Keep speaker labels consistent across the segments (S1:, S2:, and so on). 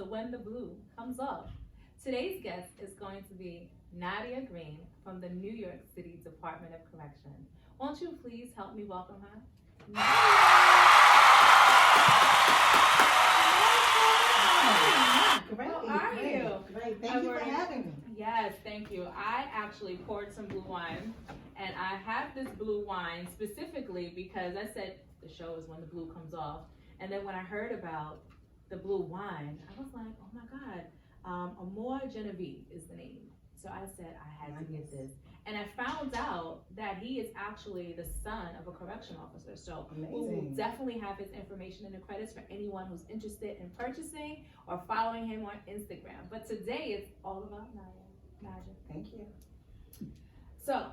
S1: When the Blue Comes Off. Today's guest is going to be Nadia Green from the New York City Department of Correction. Won't you please help me welcome her?
S2: Great,
S1: How are
S2: great,
S1: you?
S2: Great, thank you for having me.
S1: Yes, thank you. I actually poured some blue wine, and I have this blue wine specifically because I said the show is when the blue comes off. And then when I heard about the blue wine, I was like, oh my God, Amor Genevieve is the name. So I said I had to get this. And I found out that he is actually the son of a correction officer. So we will definitely have his information in the credits for anyone who's interested in purchasing or following him on Instagram. But today it's all about Nadia.
S2: Thank you.
S1: So,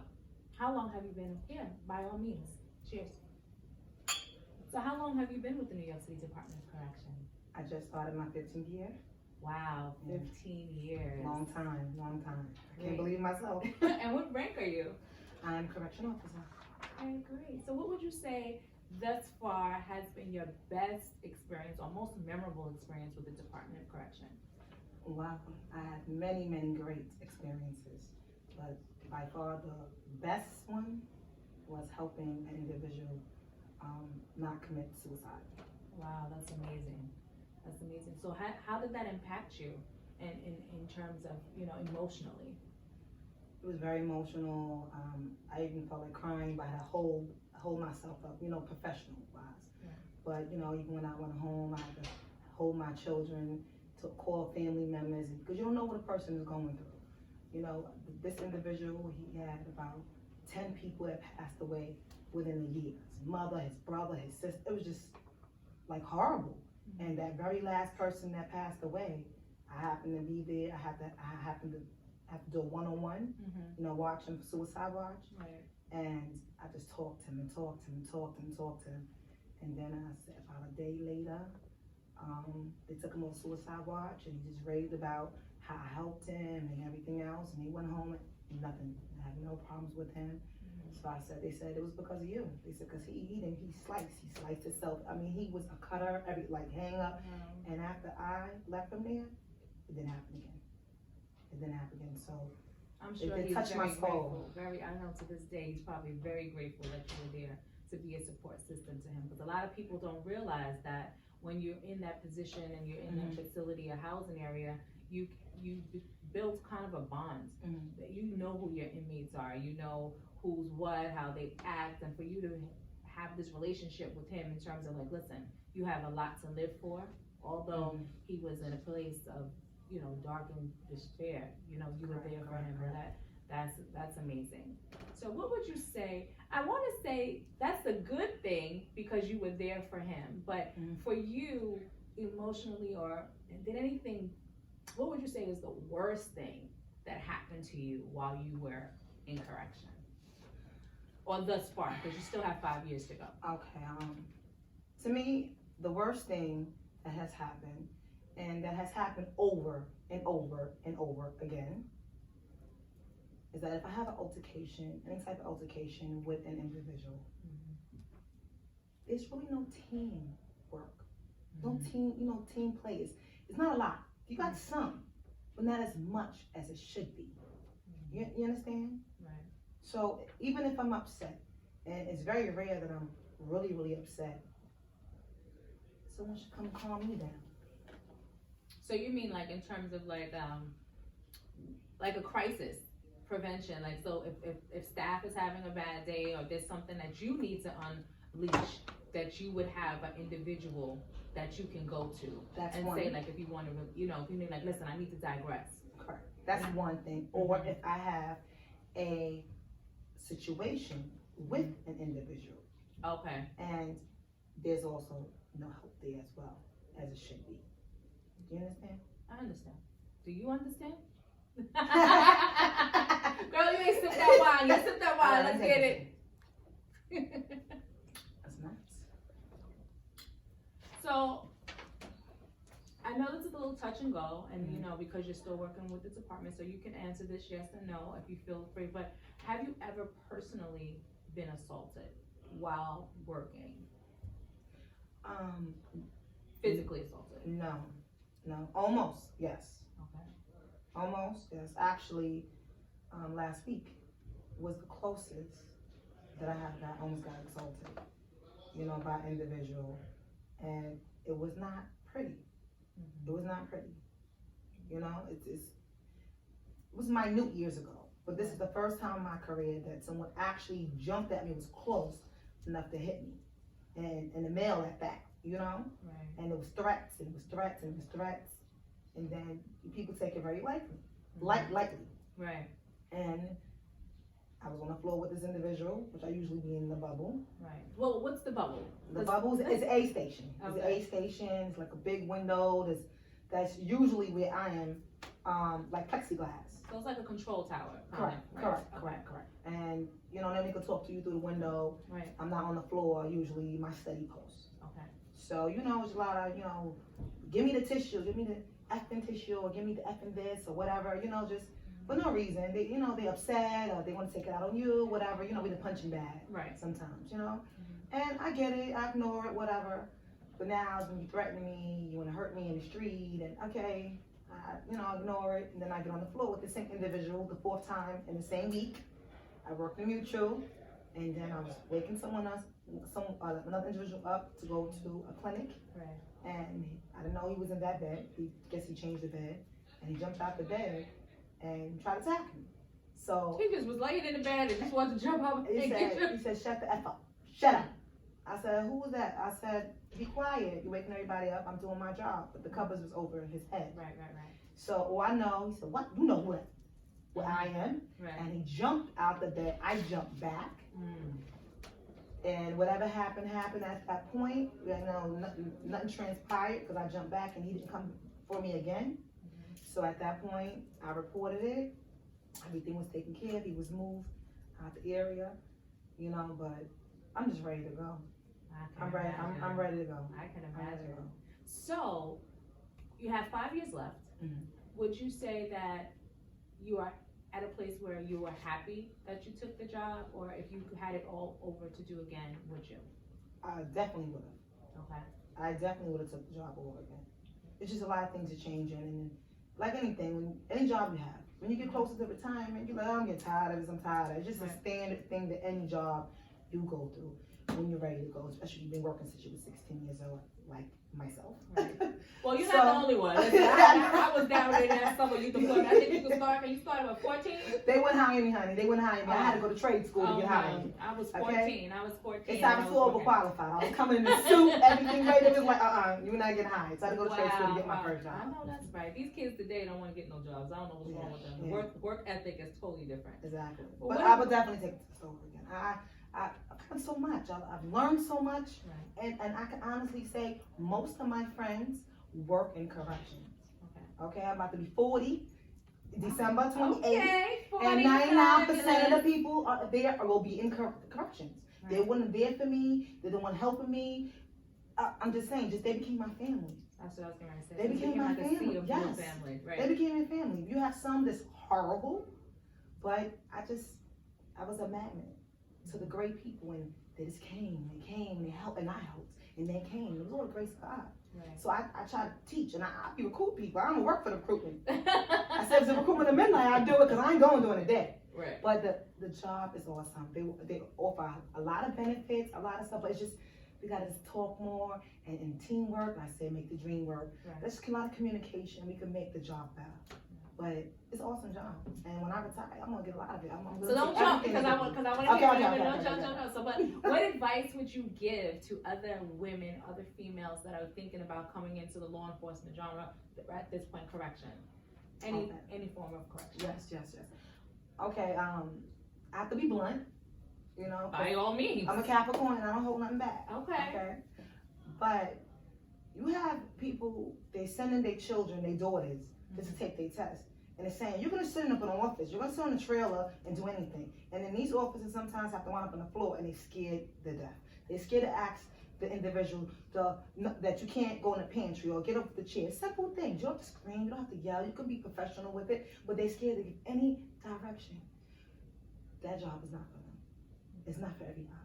S1: how long have you been here? By all means, cheers. So how long have you been with the New York City Department of Correction?
S2: I just started my 15th year.
S1: Wow, 15 years.
S2: Long time, long time.
S1: Great.
S2: Can't believe myself.
S1: And what rank are you?
S2: I'm correction officer.
S1: Okay, great. So what would you say thus far has been your best experience or most memorable experience with the Department of Correction?
S2: Wow, I had many, many great experiences, but by far the best one was helping an individual not commit suicide.
S1: Wow, that's amazing. That's amazing. So how did that impact you in terms of, emotionally?
S2: It was very emotional. I even felt like crying, but I had to hold myself up, professional wise.
S1: Yeah.
S2: But, even when I went home, I had to hold my children, to call family members, because you don't know what a person is going through. This individual, he had about 10 people that passed away within a year. His mother, his brother, his sister. It was just like horrible. Mm-hmm. And that very last person that passed away, I happened to be there. I happened to have to do a one-on-one,
S1: mm-hmm.
S2: Watch him for Suicide Watch.
S1: Right.
S2: And I just talked to him and talked to him and talked to him and talked to him. And then I said about a day later, they took him on Suicide Watch, and he just raved about how I helped him and everything else. And he went home and nothing. I had no problems with him. So they said it was because of you. They said because he sliced himself. I mean, he was a cutter, hang up. Mm-hmm. And after I left him there, it didn't happen again. So
S1: I'm sure
S2: it
S1: he's
S2: touched
S1: very
S2: my soul.
S1: Grateful. I know to this day he's probably very grateful that you were there to be a support system to him. Because a lot of people don't realize that when you're in that position and you're in
S2: mm-hmm.
S1: that facility or housing area, you build kind of a bond.
S2: Mm-hmm.
S1: That you know who your inmates are. You know who's what, how they act, and for you to have this relationship with him in terms of listen, you have a lot to live for. Although mm-hmm. he was in a place of, dark and despair, you were there for him, and that's amazing. So what would you say? I want to say that's a good thing because you were there for him, but mm-hmm. for you emotionally what would you say is the worst thing that happened to you while you were in correction? Or thus far, because you still have 5 years to go.
S2: Okay. To me, the worst thing that has happened, and that has happened over and over and over again, is that if I have an altercation, any type of altercation with an individual, mm-hmm. there's really no team work, mm-hmm. no team plays. It's not a lot. You got some, but not as much as it should be. Mm-hmm. You understand?
S1: Right.
S2: So even if I'm upset, and it's very rare that I'm really, really upset, someone should come calm me down.
S1: So you mean in terms of a crisis prevention, so if staff is having a bad day or there's something that you need to unleash, that you would have an individual that you can go to.
S2: That's
S1: and
S2: one.
S1: Say if you want to, if you need listen, I need to digress.
S2: Correct. That's one thing.
S1: Mm-hmm.
S2: Or if I have a situation with an individual.
S1: Okay.
S2: And there's also no help there as well, as it should be. Do you understand?
S1: I understand. Do you understand? Girl, you ain't sip that wine. You sip that wine. Let's get it.
S2: That's nice.
S1: So, I know this is a little touch and go, and because you're still working with the department, so you can answer this yes or no if you feel free, but have you ever personally been assaulted while working?
S2: Um,
S1: Physically assaulted?
S2: No. No, almost, yes.
S1: Okay.
S2: Almost, yes. Actually, last week was the closest that I have got, almost got assaulted, by an individual. And it was not pretty.
S1: Mhm.
S2: It was not pretty. It was minute years ago. But this is the first time in my career that someone actually jumped at me, was close enough to hit me. And the male at that,
S1: Right.
S2: And it was threats, and it was threats, and it was threats. And then people take it very lightly.
S1: Mhm.
S2: Lightly.
S1: Right.
S2: And I was on the floor with this individual, which I usually be in the bubble.
S1: Right. Well, what's the bubble?
S2: The bubble is A station. It's an
S1: Okay.
S2: A station. It's like a big window. That's usually where I am, like plexiglass.
S1: So it's like a control tower.
S2: Correct,
S1: Right.
S2: correct,
S1: Okay.
S2: correct. And then they can talk to you through the window.
S1: Right.
S2: I'm not on the floor, usually my study post.
S1: Okay.
S2: So, it's a lot of, give me the tissue, give me the effing tissue, or give me the effing this, or whatever, just for no reason. They upset, or they want to take it out on you, whatever, we the punching bag.
S1: Right.
S2: Sometimes. And I get it, I ignore it, whatever. But now it's when you threaten me, you want to hurt me in the street, and okay, I ignore it, and then I get on the floor with the same individual the fourth time in the same week. I worked in Mutual, and then I was waking another individual up to go to a clinic,
S1: Right.
S2: and I didn't know he was in that bed. He changed the bed, and he jumped out the bed and tried to attack me. So
S1: He just was laying in the bed and just wanted to jump up and
S2: he
S1: get you.
S2: said, shut the F up. Shut up. I said, who was that? I said, be quiet. You're waking everybody up. I'm doing my job. But the covers was over his head.
S1: Right.
S2: So, I know. He said, what? You know where I am?
S1: Right.
S2: And he jumped out the bed. I jumped back.
S1: Mm.
S2: And whatever happened at that point. Nothing transpired because I jumped back and he didn't come for me again. So at that point, I reported it. Everything was taken care of. He was moved out the area, but I'm just ready to go. I'm ready to go.
S1: I can
S2: I'm ready to
S1: imagine.
S2: go.
S1: So, you have 5 years left.
S2: Mhm.
S1: Would you say that you are at a place where you are happy that you took the job, or if you had it all over to do again, would you?
S2: I definitely would have.
S1: Okay.
S2: I definitely would have took the job over again. It's just a lot of things are changing, and like anything, any job you have, when you get closer to retirement, you're like, oh, I'm getting tired of this, I'm tired of it. It's just
S1: Right.
S2: a standard thing that any job you go through when you're ready to go, especially if you've been working since you were 16 years old, like myself.
S1: Right. Well, you're
S2: So-
S1: not the only one. I was down there that summer youth employment. I think you started at 14?
S2: They wouldn't hire me, honey. They wouldn't hire me. I had to go to trade school to
S1: Oh,
S2: get hired.
S1: no. I was 14.
S2: Okay.
S1: I was 14.
S2: It's I was too
S1: working.
S2: overqualified. I was coming in the suit, everything ready. It was like, you're not getting hired. So I had to go to trade school to get my
S1: Wow.
S2: first
S1: I
S2: job.
S1: know that's right. These kids today don't want to get no jobs. I don't know what's wrong with them. The
S2: Yeah.
S1: work ethic is totally different.
S2: Exactly.
S1: Well,
S2: But
S1: what
S2: I
S1: if-
S2: would definitely take this over again. I've done so much. I've learned so much.
S1: Right.
S2: And I can honestly say most of my friends work in corrections. Okay, I'm about to be 40, December 28th.
S1: Okay.
S2: And 99% of the people are there will be in corrections. They
S1: Right.
S2: weren't there for me. They're the one helping me. I'm just saying, they became my family.
S1: That's what I was going to say.
S2: They
S1: It
S2: became my
S1: like a sea
S2: family.
S1: of
S2: Yes.
S1: blue family.
S2: They
S1: Right.
S2: became my family. You have some that's horrible, but I was a magnet to the great people, and they just came, they helped, and I helped, and they came. It was all the grace of God.
S1: Right.
S2: So I try to teach, and I be recruit people. I don't work for the recruitment. I said, if it's a recruitment at midnight, I do it because I ain't going during the day.
S1: Right.
S2: But the job is awesome. They offer a lot of benefits, a lot of stuff, but it's just, we gotta just talk more and teamwork. And I say make the dream work.
S1: Right.
S2: There's a lot of communication. We can make the job better. But it's an awesome job. And when I retire, I'm gonna get a lot of it. I'm gonna
S1: So don't
S2: take
S1: jump
S2: everything
S1: because
S2: they
S1: I
S2: give
S1: want
S2: me.
S1: to
S2: Okay,
S1: hear
S2: okay,
S1: women.
S2: okay,
S1: Don't
S2: okay,
S1: jump,
S2: okay.
S1: jump. So, but what advice would you give to other women, other females that are thinking about coming into the law enforcement genre at this point? Correction, any form of correction.
S2: Yes. Okay, I have to be blunt, 'cause
S1: By all means.
S2: I'm a Capricorn and I don't hold nothing back.
S1: Okay.
S2: But you have people, they sending their children, their daughters, just to take their test. And they're saying, you're gonna sit in an office, you're gonna sit on a trailer and do anything. And then these officers sometimes have to wind up on the floor and they're scared to death. They're scared to ask the individual that you can't go in the pantry or get off the chair. Simple things. You don't have to scream, you don't have to yell, you can be professional with it, but they're scared to give any direction. That job is not for them. It's not for everybody.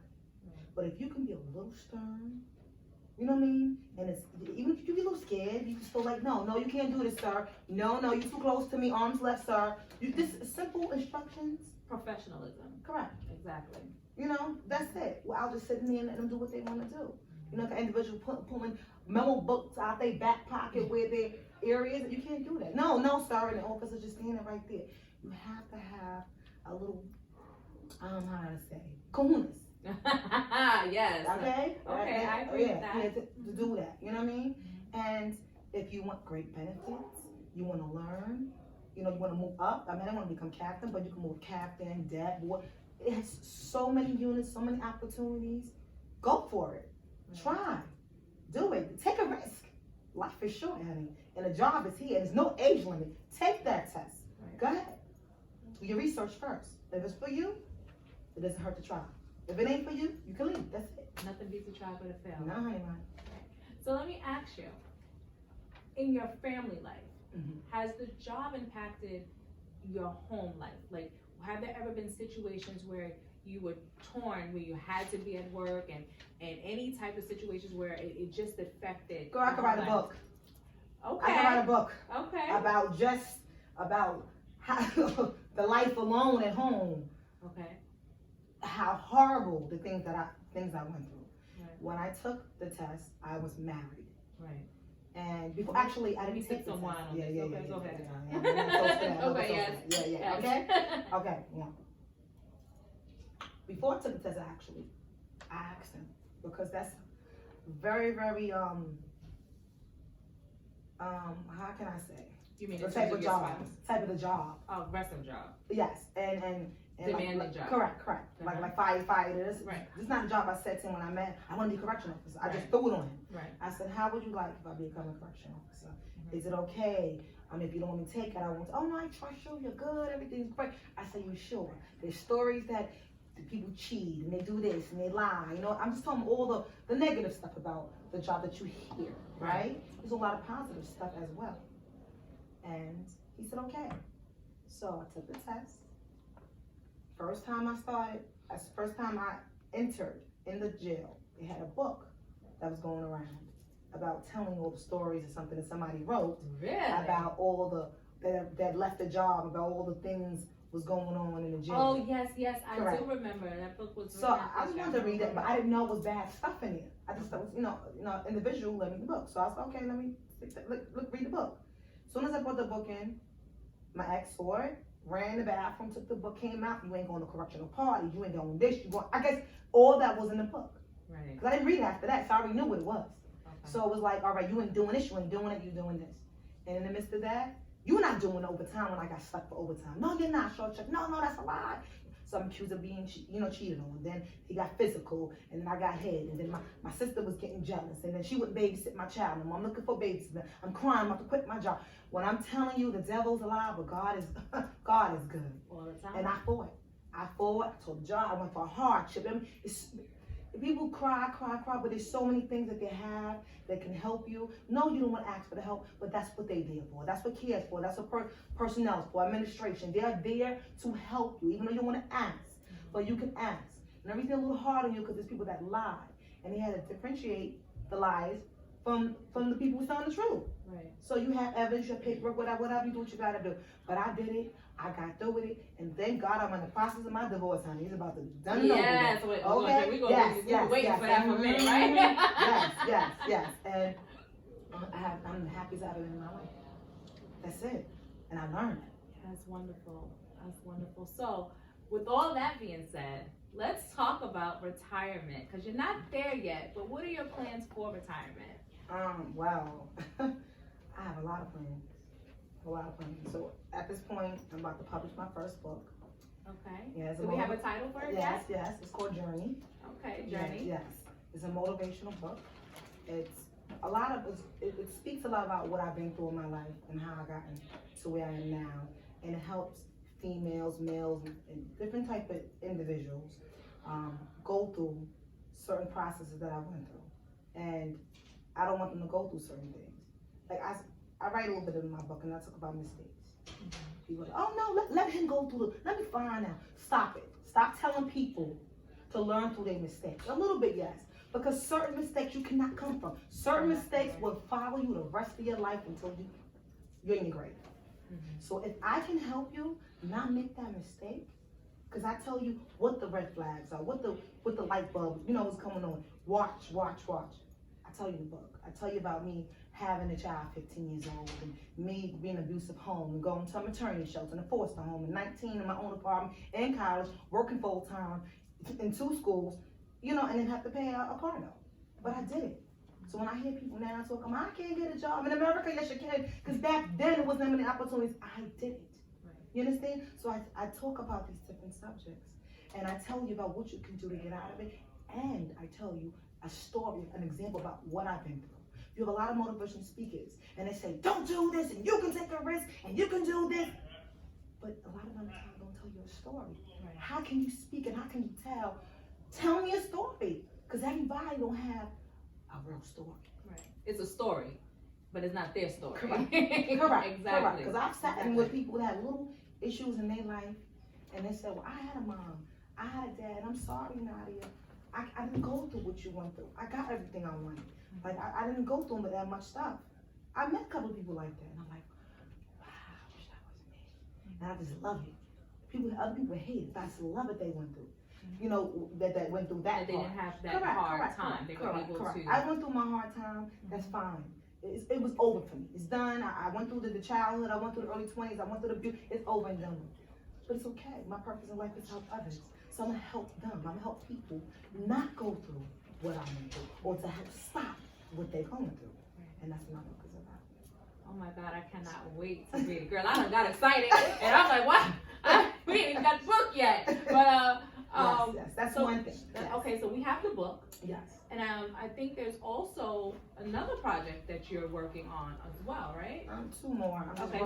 S2: But if you can be a little stern, you know what I mean? And it's even if you be a little scared. You just feel like, no, you can't do this, sir. No, you too close to me. Arms left, sir. This simple instructions.
S1: Professionalism.
S2: Correct.
S1: Exactly.
S2: You know, that's it. Well, I'll just sit in there and let them do what they want to do. You know, if an individual pulling memo books out their back pocket where their areas, you can't do that. No, sir. And the officer just standing right there. You have to have a little, how do I say, kahunas.
S1: Yes.
S2: Okay?
S1: Okay, I agree with that.
S2: Yeah, to do that. You know what I mean? And if you want great benefits, you want to learn, you know, you want to move up. I mean, I want to become captain, but you can move captain, dad, boy. It has so many units, so many opportunities. Go for it. Try. Do it. Take a risk. Life is short, honey. And the job is here. There's no age limit. Take that test.
S1: Right.
S2: Go ahead. Do your research first. If it's for you, it doesn't hurt to try. If it ain't for you, you can leave. That's it.
S1: Nothing beats a try but a fail.
S2: No, honey, man.
S1: So let me ask you, in your family life,
S2: Mhm.
S1: has the job impacted your home life? Like, have there ever been situations where you were torn, where you had to be at work, and any type of situations where it just affected?
S2: Girl, I could write a
S1: life?
S2: book.
S1: Okay.
S2: I could write a book
S1: Okay.
S2: about how the life alone at home,
S1: Okay.
S2: how horrible the things I went through.
S1: Right.
S2: When I took the test, I was married.
S1: Right.
S2: And before, actually, I
S1: Let me
S2: didn't take
S1: take
S2: the
S1: some
S2: test.
S1: wine on
S2: Yeah,
S1: this.
S2: yeah,
S1: Okay,
S2: yeah,
S1: go
S2: yeah,
S1: ahead.
S2: yeah, yeah, yeah, so sad,
S1: Okay,
S2: so
S1: yes.
S2: sad. Yeah,
S1: Yes.
S2: okay? Okay, yeah. Before I took the test, I asked him, because that's very, very, how can I say?
S1: You mean
S2: The
S1: in
S2: type
S1: terms
S2: of
S1: your
S2: job,
S1: spouse?
S2: type of the job.
S1: Aggressive job.
S2: Yes, and
S1: Demanding
S2: like,
S1: job.
S2: Correct.
S1: Uh-huh.
S2: Like firefighters.
S1: Right.
S2: This is not a job I said to him when I met. I want to be a correction officer. I just
S1: Right.
S2: threw it on him.
S1: Right.
S2: I said, how would you like if I become a correction officer?
S1: Mhm.
S2: Is it okay? If you don't want me to take it, I won't. Oh no, I trust you. You're good. Everything's great. I said, you sure? There's stories that the people cheat and they do this and they lie. You know, I'm just telling all the negative stuff about the job that you hear, right? There's a lot of positive stuff as well. And he said, okay. So I took the test. First time I entered in the jail, they had a book that was going around about telling all the stories or something that somebody wrote
S1: Really?
S2: about all that left the job, about all the things was going on in the jail.
S1: Oh, yes, I
S2: Correct.
S1: do remember. That book was
S2: So I just wanted to read it, but I didn't know it was bad stuff in it. I just thought it was, individual reading the book. So I was like, okay, let me read the book. As soon as I put the book in, my ex saw it, ran in the bathroom, took the book, came out. You ain't going to correctional party. You ain't going this. I guess all that was in the book.
S1: Right.
S2: Because I didn't read it after that, so I already knew what it was.
S1: Okay.
S2: So it was like, all right, you ain't doing this, you ain't doing it, you doing this. And in the midst of that, you're not doing overtime when I got stuck for overtime. No, you're not, short check. No, that's a lie. So I'm accused of being, cheated on. Then he got physical, and then I got hit. And then my sister was getting jealous, and then she wouldn't babysit my child. And I'm looking for babysitter. I'm crying, I'm about to quit my job. When I'm telling you the devil's alive, but God is good.
S1: All the time.
S2: And I fought. I told John, I went for a hardship. People cry, but there's so many things that they have that can help you. No, you don't want to ask for the help, but that's what they're there for. That's what CARE's for. That's what personnel is for, administration. They're there to help you, even though you don't want to ask. But you can ask. And everything a little hard on you because there's people that lie. And they had to differentiate the lies from the people who's telling the truth.
S1: Right.
S2: So you have evidence, your paperwork, whatever, you do what you gotta do. But I did it. I got through with it, and thank God I'm in the process of my divorce, honey. It's about to be done and over with.
S1: Yes,
S2: Okay.
S1: we're waiting for that for a minute, right?
S2: Yes. And I'm the happiest I've ever been in my life. That's it. And I learned it.
S1: That's wonderful. So, with all that being said, let's talk about retirement, because you're not there yet, but what are your plans for retirement?
S2: Well, I have a lot of plans. So at this point, I'm about to publish my first book.
S1: Okay.
S2: Yeah,
S1: Do we have a title for it
S2: Yes.
S1: yet?
S2: It's called Journey.
S1: Okay, Journey.
S2: Yes. It's a motivational book. It speaks a lot about what I've been through in my life and how I got to where I am now. And it helps females, males, and different type of individuals go through certain processes that I went through. And I don't want them to go through certain things. Like I write a little bit in my book, and I talk about mistakes. People are like, oh no, let him go through let me find out. Stop it. Stop telling people to learn through their mistakes. A little bit, yes. Because certain mistakes you cannot come from. Certain mistakes will follow you the rest of your life until you're in your grave. So if I can help you not make that mistake, because I tell you what the red flags are, what the light bulb, what's coming on. Watch. I tell you the book. I tell you about me having a child 15 years old, and me being in an abusive home, and going to a maternity shelter, and a foster home, and 19 in my own apartment, in college, working full time, in 2 schools, and then have to pay a car note. But I did it. So when I hear people now talking, I can't get a job in America, yes you can, because back then it wasn't many opportunities. I did it. You understand? So I talk about these different subjects, and I tell you about what you can do to get out of it, and I tell you a story, an example about what I've been through. You have a lot of motivational speakers, and they say, don't do this, and you can take a risk, and you can do this. But a lot of them don't tell you a story.
S1: Right.
S2: How can you speak, and how can you tell? Tell me a story, because everybody don't have a real story.
S1: Right. It's a story, but it's not their story.
S2: Correct.
S1: Exactly.
S2: Because I've sat in with people that had little issues in their life, and they said, well, I had a mom, I had a dad, I'm sorry, Nadia. I didn't go through what you went through. I got everything I wanted. Like, I didn't go through that much stuff. I met a couple of people like that, and I'm like, wow, I wish that was me. And I just love it. Other people hate it, but I just love it they went through. That went through that
S1: they
S2: part.
S1: didn't have that hard time. They were able to.
S2: I went through my hard time, that's fine. It was over for me. It's done. I went through the childhood, I went through the early 20s, I went through the abuse. It's over and done with. But it's okay. My purpose in life is to help others. So I'm gonna help them. I'm gonna help people not go through what I went through, or to help stop what they're going through. And that's what my book is about.
S1: Oh my God, I cannot wait to read it. Girl, I done got excited, and I'm like, what? We ain't even got the book yet. But
S2: yes, that's so, one thing. Yes.
S1: Okay, so we have the book.
S2: Yes.
S1: And I think there's also another project that you're working on as well, right?
S2: 2 more.
S1: Okay,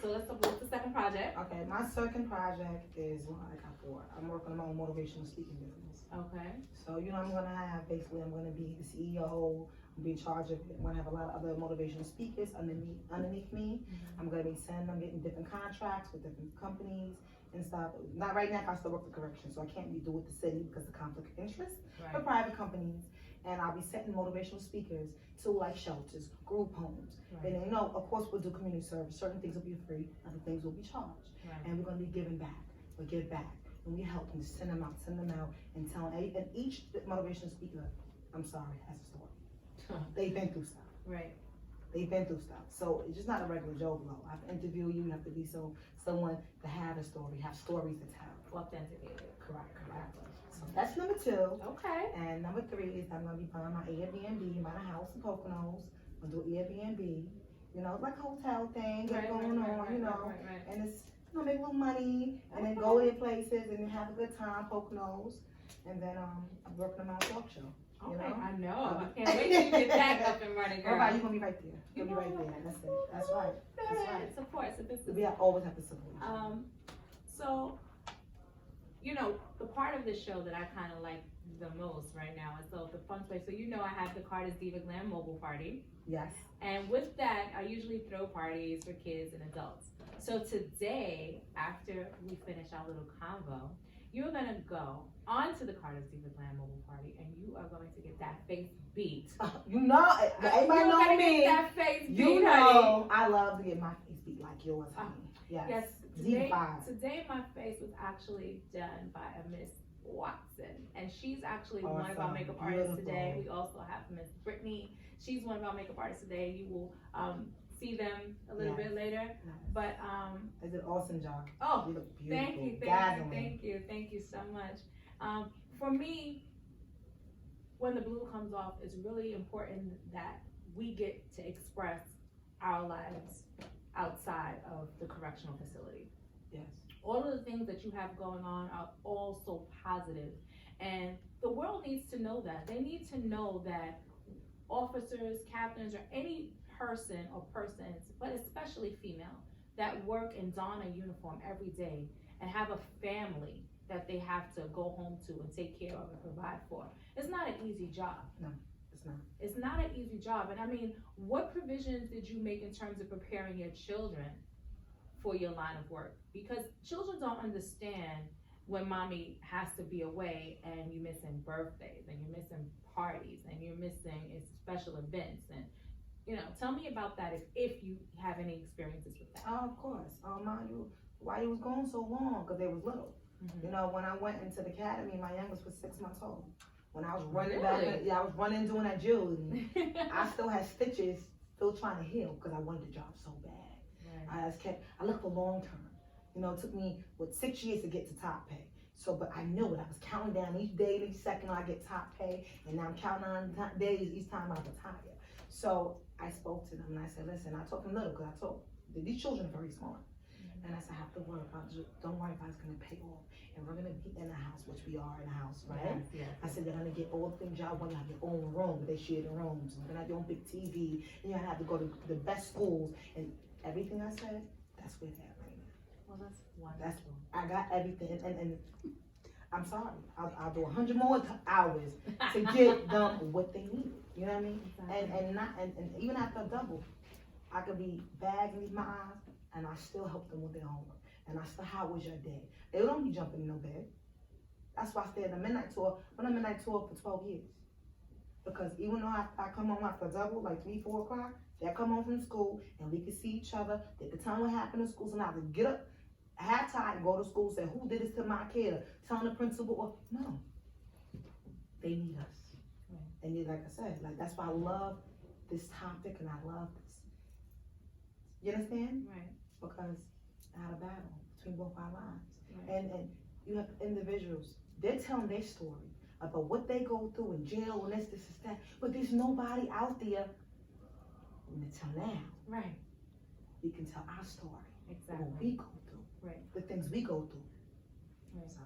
S1: so let's what's the second project?
S2: Okay, my second project is I got 4. I'm working on my own motivational speaking business.
S1: Okay.
S2: So I'm gonna have I'm gonna be the CEO. I'm be in charge of it. I'm gonna have a lot of other motivational speakers underneath me. I'm gonna be I'm getting different contracts with different companies and stuff. Not right now, I still work for corrections, so I can't do with the city because of conflict of interest.
S1: Right.
S2: For private companies, and I'll be setting motivational speakers to like shelters, group homes,
S1: Right.
S2: and of course we'll do community service. Certain things will be free, other things will be charged,
S1: Right.
S2: and we're gonna be giving back. We'll give back, and we help them send them out, and tell them. And each motivational speaker, I'm sorry, has a story. They've been through stuff.
S1: Right.
S2: They've been through stuff. So it's just not a regular Joe Blow. I have to interview you. You have to be someone to have a story, have stories to tell.
S1: Authenticated.
S2: Correct. So that's number 2.
S1: Okay.
S2: And number 3 is I'm gonna be buying my Airbnb, buying a house in Poconos. I'm gonna do Airbnb. Like a hotel thing,
S1: Right,
S2: going on,
S1: right.
S2: and it's make a little money, and then go to places and have a good time, Poconos. And then I'm working on my own talk show.
S1: Okay, I know. I can't wait to get that up and running, girl.
S2: What about you? Gonna be right there. You'll be right there. That's it. That's right. That's right.
S1: Support. So this is.
S2: We always have to support each other.
S1: So, the part of the show that I kind of like the most right now is the fun place. So I have the Carter's Diva Glam mobile party.
S2: Yes.
S1: And with that, I usually throw parties for kids and adults. So today, after we finish our little convo, you're gonna go onto the Carter's Diva Glam mobile party, and you are going to get that face beat.
S2: Everybody know me.
S1: Get that face beat,
S2: You know, I love to get my face beat like yours, honey.
S1: Yes.
S2: Diva.
S1: Today my face was actually done by a Miss Watson, and she's actually one of our makeup artists today. We also have Miss Brittany. She's one of our makeup artists today. You will see them a little bit later.
S2: Yes.
S1: But
S2: they did an awesome job.
S1: Oh,
S2: you look
S1: thank
S2: beautiful.
S1: you so much. For me, when the blue comes off, it's really important that we get to express our lives outside of the correctional facility.
S2: Yes.
S1: All of the things that you have going on are all so positive, and the world needs to know that. They need to know that officers, captains, or any person or persons, but especially female, that work and don a uniform every day and have a family that they have to go home to and take care of and provide for. It's not an easy job.
S2: No, it's not.
S1: It's not an easy job. And I mean, what provisions did you make in terms of preparing your children for your line of work? Because children don't understand when mommy has to be away and you're missing birthdays and you're missing parties and you're missing special events, and tell me about that if you have any experiences with that.
S2: Oh, of course. Mind you, why you was gone so long? Because they was little.
S1: Mm-hmm.
S2: When I went into the academy, my youngest was 6 months old. When I was
S1: Really?
S2: running back, I was running doing that agility. I still had stitches, still trying to heal because I wanted the job so bad.
S1: Right.
S2: I looked for long term. It took me 6 years to get to top pay. So, but I knew it. I was counting down each day, each second I get top pay, and now I'm counting on days each time I retire. So I spoke to them and I said, listen, I told them little because I told these children are very smart. And I said, I have to work. Don't worry if I was going to pay off. And we're going to be in a house, which we are in a house, right?
S1: Yes.
S2: I said, you're going to get all the things y'all want. You have your own room, but they share the rooms. You're going to have your own big TV. And you're going to have to go to the best schools. And everything I said, that's where they're at right now.
S1: Well, that's wonderful.
S2: I got everything. And I'm sorry. I'll do 100 more hours to get them what they need. You know what I mean?
S1: Exactly.
S2: And even after a double, I could be bagging these my eyes, and I still help them with their homework. And I still, how was your day? They don't be jumping in no bed. That's why I stay at the midnight tour. I'm on a midnight tour for 12 years. Because even though I come home after double, like 3, 4 o'clock, they'll come home from school and we can see each other. They can tell me what happened in school. So now I can get up, have time, go to school, say, who did this to my kid? Telling the principal, or, no. They need us.
S1: Right.
S2: And like I said, that's why I love this topic and I love this. You understand?
S1: Right.
S2: Because I had a battle between both our lives.
S1: Right.
S2: And you have individuals, they're telling their story about what they go through in jail and this, that. But there's nobody out there until now.
S1: Right.
S2: We can tell our story.
S1: Exactly.
S2: What we go through.
S1: Right.
S2: The things we go through.
S1: Right.
S2: So.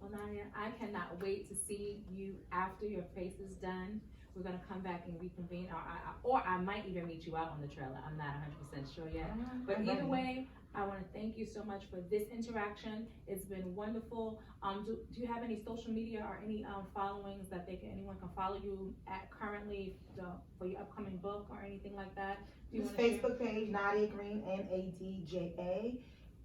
S1: Well, Nadia, I cannot wait to see you after your face is done. We're gonna come back and reconvene, or I might even meet you out on the trailer. I'm not 100% sure yet. But either way, I want to thank you so much for this interaction. It's been wonderful. Do you have any social media or any followings that anyone can follow you at currently for your upcoming book or anything like that?
S2: This Facebook page, Nadia Green, NADJA.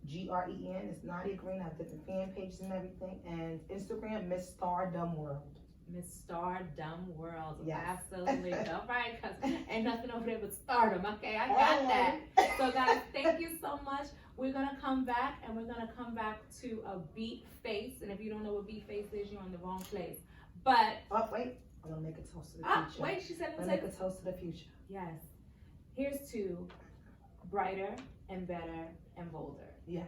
S2: GREN, it's Nadia Green. I have different fan pages and everything. And Instagram, Miss Stardom World.
S1: Miss Stardom World.
S2: Yes.
S1: Absolutely. All right, because ain't nothing over there but stardom. Okay, I got that. So guys, thank you so much. We're gonna come back and we're gonna come back to a beat face. And if you don't know what beat face is, you're in the wrong place. But
S2: oh wait, I'm gonna make a toast to the future.
S1: Wait, she said
S2: I'm gonna make a toast to the future.
S1: Yes. Here's to brighter and better and bolder.
S2: Yes.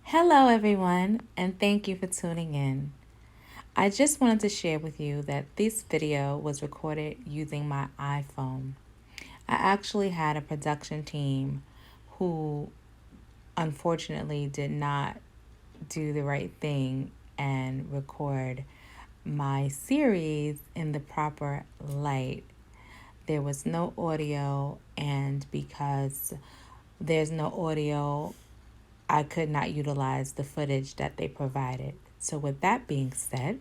S3: Hello everyone, and thank you for tuning in. I just wanted to share with you that this video was recorded using my iPhone. I actually had a production team who unfortunately did not do the right thing and record my series in the proper light. There was no audio, and because there's no audio, I could not utilize the footage that they provided. So with that being said,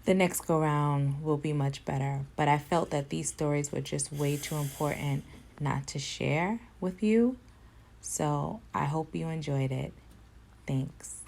S3: the next go round will be much better. But I felt that these stories were just way too important not to share with you. So I hope you enjoyed it. Thanks.